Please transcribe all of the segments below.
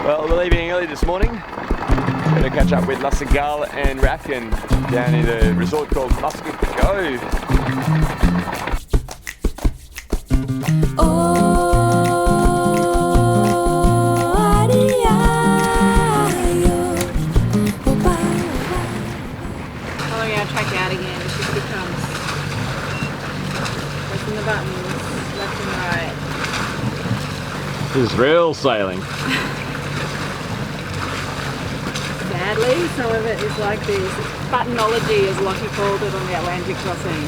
Well, we're leaving early this morning. Going to catch up with Yasawa and Raffian down in a resort called Musket Cove. Following our track out again, it just becomes pressing the buttons left and right. This is real sailing. Sadly, some of it is like this. It's buttonology, as Lockie called it on the Atlantic crossing.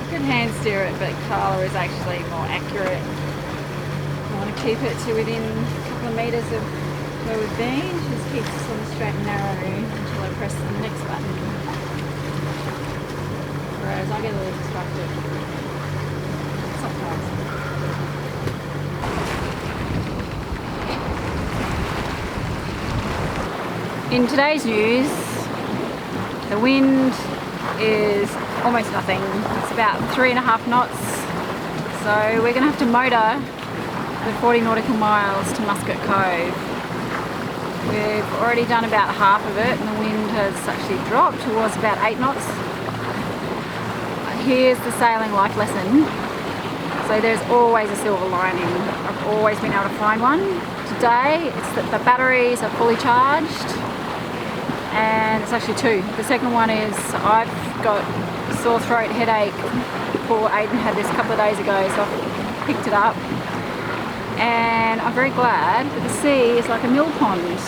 You can hand steer it, but Carla is actually more accurate. I want to keep it to within a couple of metres of where we've been. She just keeps us on the straight and narrow until I press the next button. Whereas I get a little distracted sometimes. In today's news, the wind is almost nothing. It's about 3.5 knots. So we're going to have to motor the 40 nautical miles to Musket Cove. We've already done about half of it and the wind has actually dropped towards about 8 knots. Here's the sailing life lesson. So there's always a silver lining. I've always been able to find one. Today it's that the batteries are fully charged, and it's actually two. The second one is I've got sore throat, headache. Poor Aiden had this a couple of days ago, so I've picked it up. And I'm very glad that the sea is like a mill pond,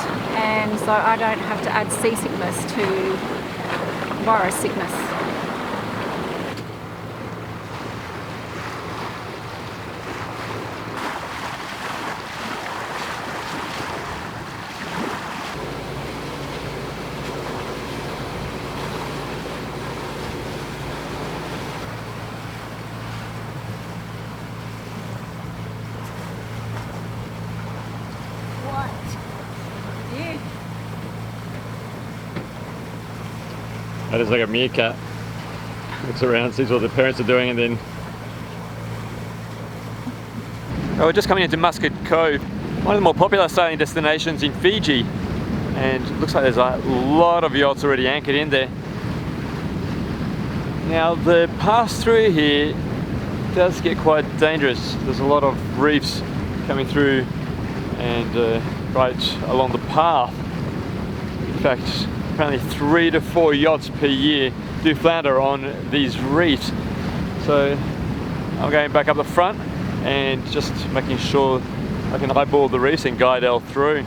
and so I don't have to add seasickness to virus sickness. That is like a meerkat. Looks around, sees what the parents are doing, and then... Oh, we're just coming into Musket Cove, one of the more popular sailing destinations in Fiji. And it looks like there's a lot of yachts already anchored in there. Now, the pass through here does get quite dangerous. There's a lot of reefs coming through and right along the path. In fact, apparently 3 to 4 yachts per year do flounder on these reefs. So I'm going back up the front and just making sure I can eyeball the reefs and guide Elle through.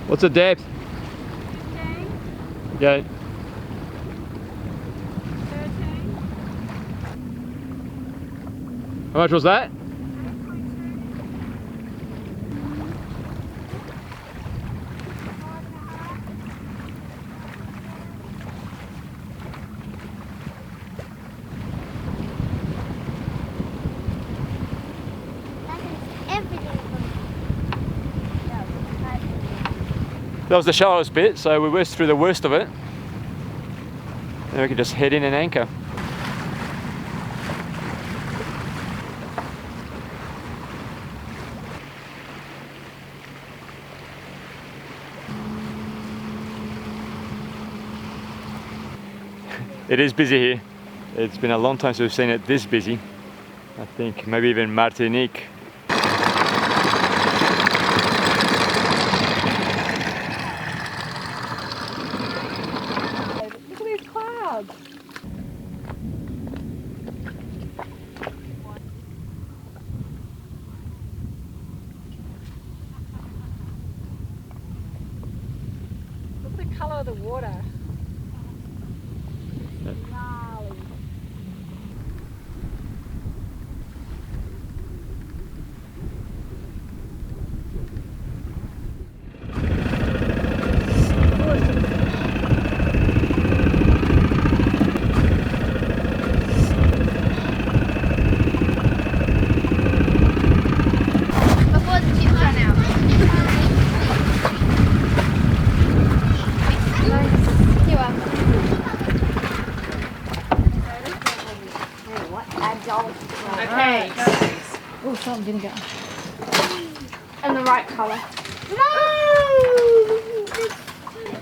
What's the depth? 15. Okay. 13. How much was that? 8.2. That was the shallowest bit, so we whizzed through the worst of it. Then we can just head in and anchor. It is busy here. It's been a long time since we've seen it this busy. I think maybe even Martinique. Look at these clouds. Look at the colour of the water. Gnarly. Okay. Oh, salt and vinegar. And the right colour.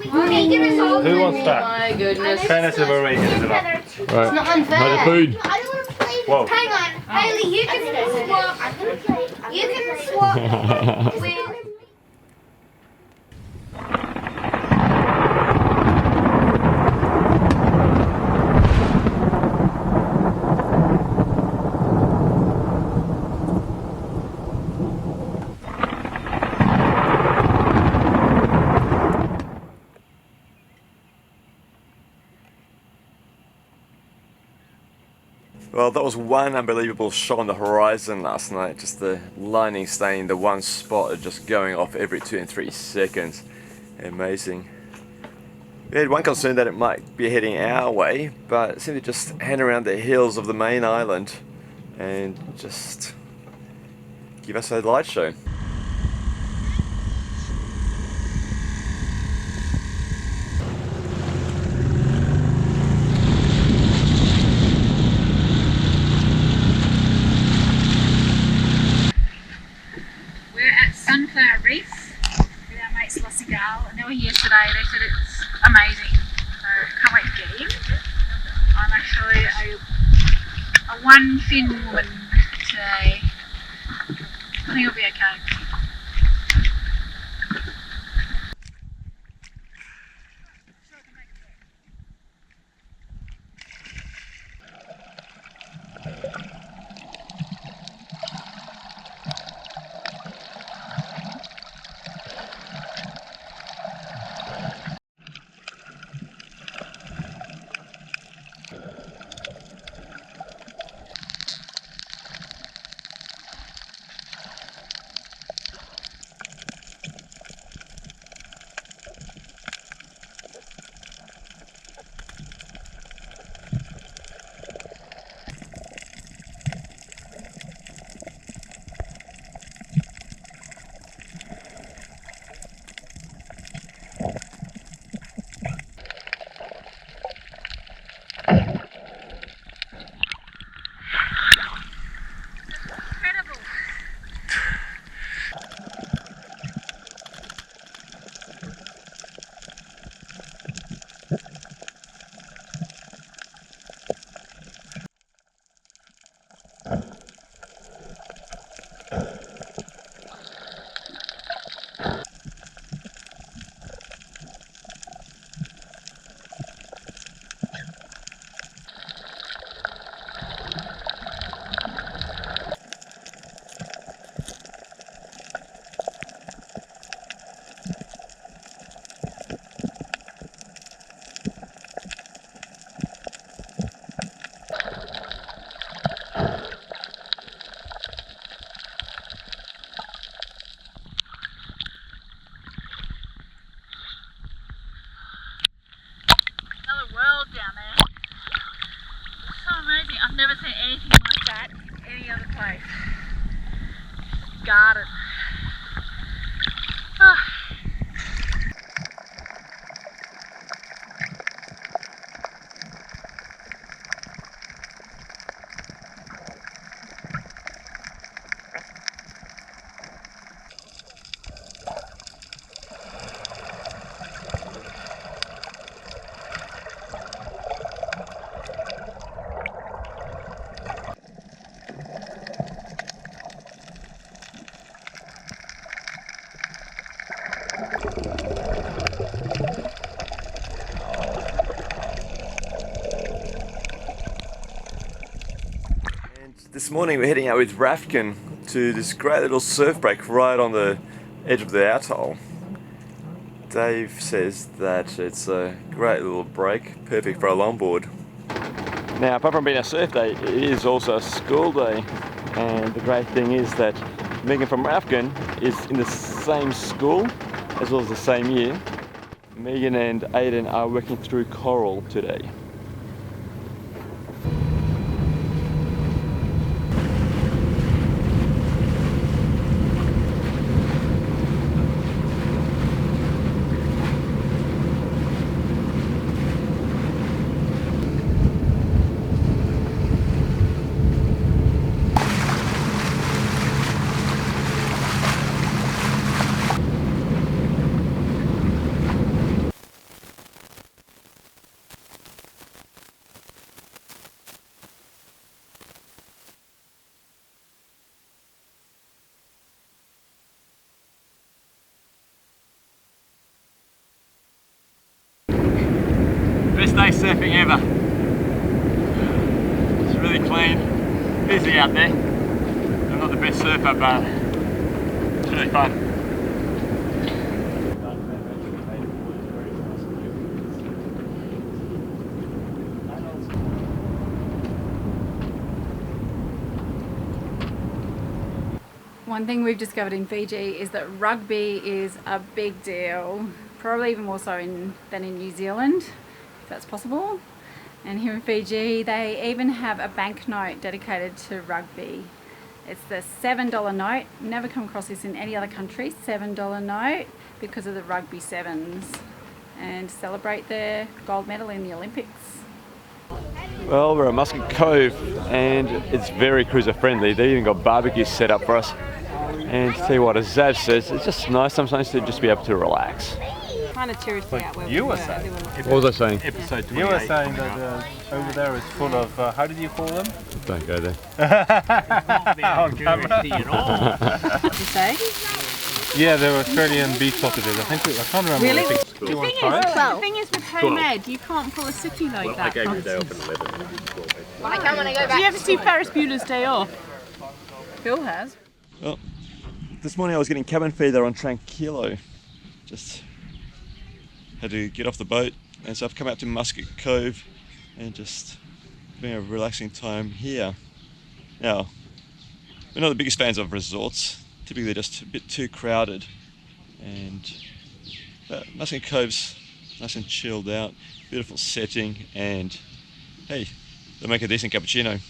Who wants that? My goodness. Fairness of Arrhh is it up? It's not unfair. How's the food? I don't want to play. Whoa. Hang on, Hayley, you can swap. I'm gonna play. You can swap with. Well, that was one unbelievable shot on the horizon last night. Just the lightning staying in the one spot and just going off every 2 and 3 seconds. Amazing. We had one concern that it might be heading our way, but it seemed to just head around the hills of the main island and just give us a light show. Sunflower Reef with our mates Lossy Gal, and they were here today. They said it's amazing, so can't wait to get in. I'm actually a one fin woman today. I think it'll be okay. World down there. It's so amazing. I've never seen anything like that in any other place. Garden. Ah. This morning we're heading out with Rafkin to this great little surf break right on the edge of the atoll. Dave says that it's a great little break, perfect for a longboard. Now, apart from being a surf day, it is also a school day, and the great thing is that Megan from Rafkin is in the same school as well as the same year. Megan and Aiden are working through coral today. best day surfing ever. It's really clean, busy out there. I'm not the best surfer, but it's really fun. One thing we've discovered in Fiji is that rugby is a big deal, probably even more so than in New Zealand, if that's possible. And here in Fiji, they even have a banknote dedicated to rugby. It's the $7 note. Never come across this in any other country. $7 note because of the rugby sevens, and celebrate their gold medal in the Olympics. Well, we're at Musket Cove and it's very cruiser friendly. They even got barbecues set up for us. And to tell you what, as Zav says, it's just nice sometimes to just be able to relax. Kind of touristy out where You we were were. saying. What was I saying? Episode 28. You were saying that over there is full of, how did you call them? Don't go there. On camera. What did you say? Yeah, they're Australian beef sausages. I can't remember. Really? What The thing is with homemade, you can't pull a city like that. I gave you a day off at 11. I come when I go Do back. you ever see Ferris Bueller's Day Off? Phil has. Well, this morning I was getting cabin feeder on Tranquilo. Just had to get off the boat, and so I've come out to Musket Cove and just having a relaxing time here. Now, we're not the biggest fans of resorts. Typically they're just a bit too crowded, and Musket Cove's nice and chilled out, beautiful setting, and hey, they make a decent cappuccino.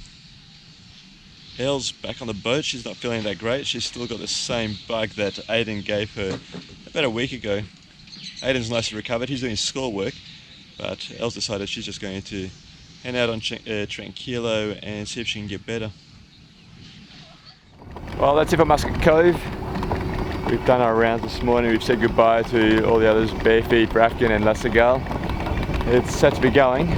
Elle's back on the boat. She's not feeling that great. She's still got the same bug that Aiden gave her about a week ago. Aiden's nicely recovered. He's doing schoolwork, but Elle's decided she's just going to hang out on Tranquilo and see if she can get better. Well, that's it for Musket Cove. We've done our rounds this morning. We've said goodbye to all the others, Barefeet, Rafkin and Lasagal. It's sad to be going.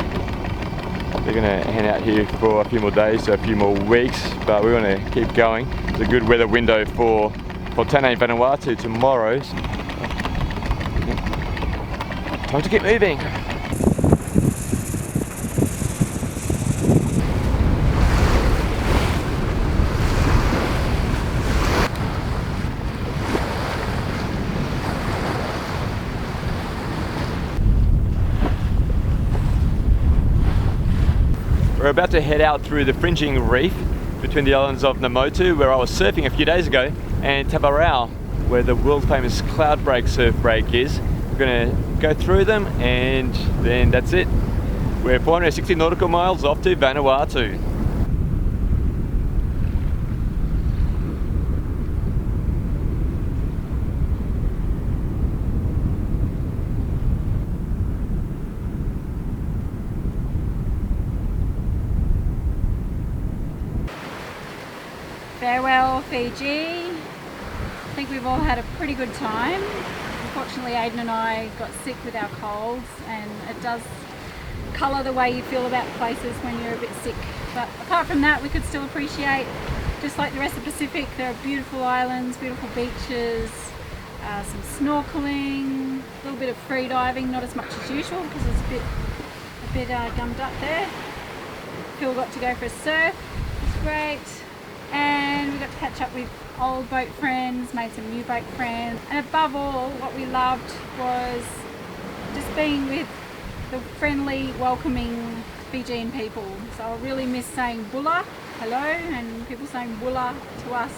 They're going to hang out here for a few more days, so a few more weeks, but we want to keep going. It's a good weather window for Tana and Vanuatu tomorrow. So time to keep moving. We're about to head out through the fringing reef between the islands of Namotu, where I was surfing a few days ago, and Tabarau, where the world famous cloud break surf break is. We're going to go through them and then that's it. We're 460 nautical miles off to Vanuatu. Farewell Fiji. I think we've all had a pretty good time. Unfortunately, Aiden and I got sick with our colds, and it does colour the way you feel about places when you're a bit sick. But apart from that, we could still appreciate, just like the rest of the Pacific, there are beautiful islands, beautiful beaches, some snorkeling, a little bit of free diving, not as much as usual because it's a bit gummed up there. Phil got to go for a surf, it was great. And we got to catch up with old boat friends, made some new boat friends, and above all, what we loved was just being with the friendly, welcoming Fijian people. So I really miss saying bula, hello, and people saying bula to us.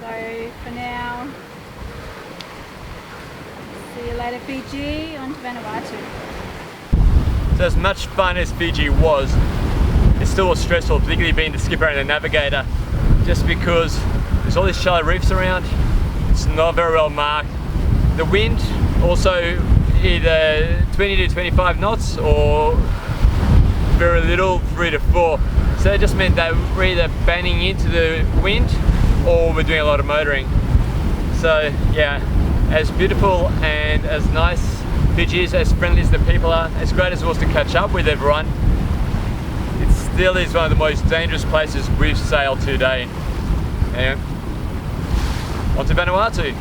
So for now, see you later Fiji, on to Vanuatu. So as much fun as Fiji was, it still was stressful, particularly being the skipper and the navigator, just because there's all these shallow reefs around. It's not very well marked. The wind also either 20 to 25 knots or very little, 3 to 4. So it just meant that we're either banging into the wind or we're doing a lot of motoring. So yeah, as beautiful and as nice Fiji is, as friendly as the people are, as great as it was to catch up with everyone, it still is one of the most dangerous places we've sailed to date. And on to Vanuatu.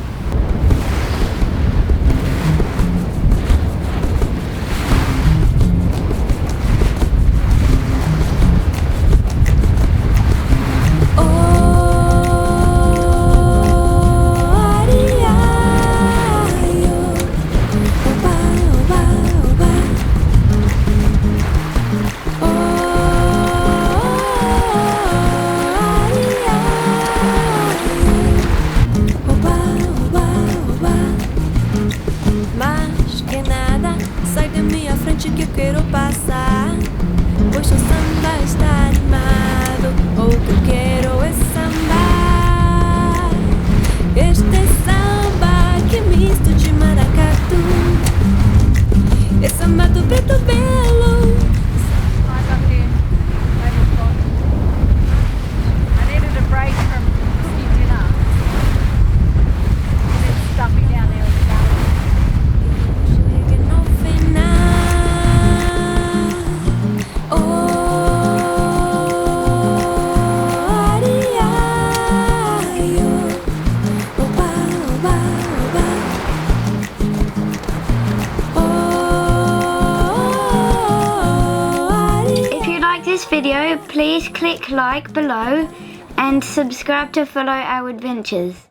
please click like below and subscribe to follow our adventures.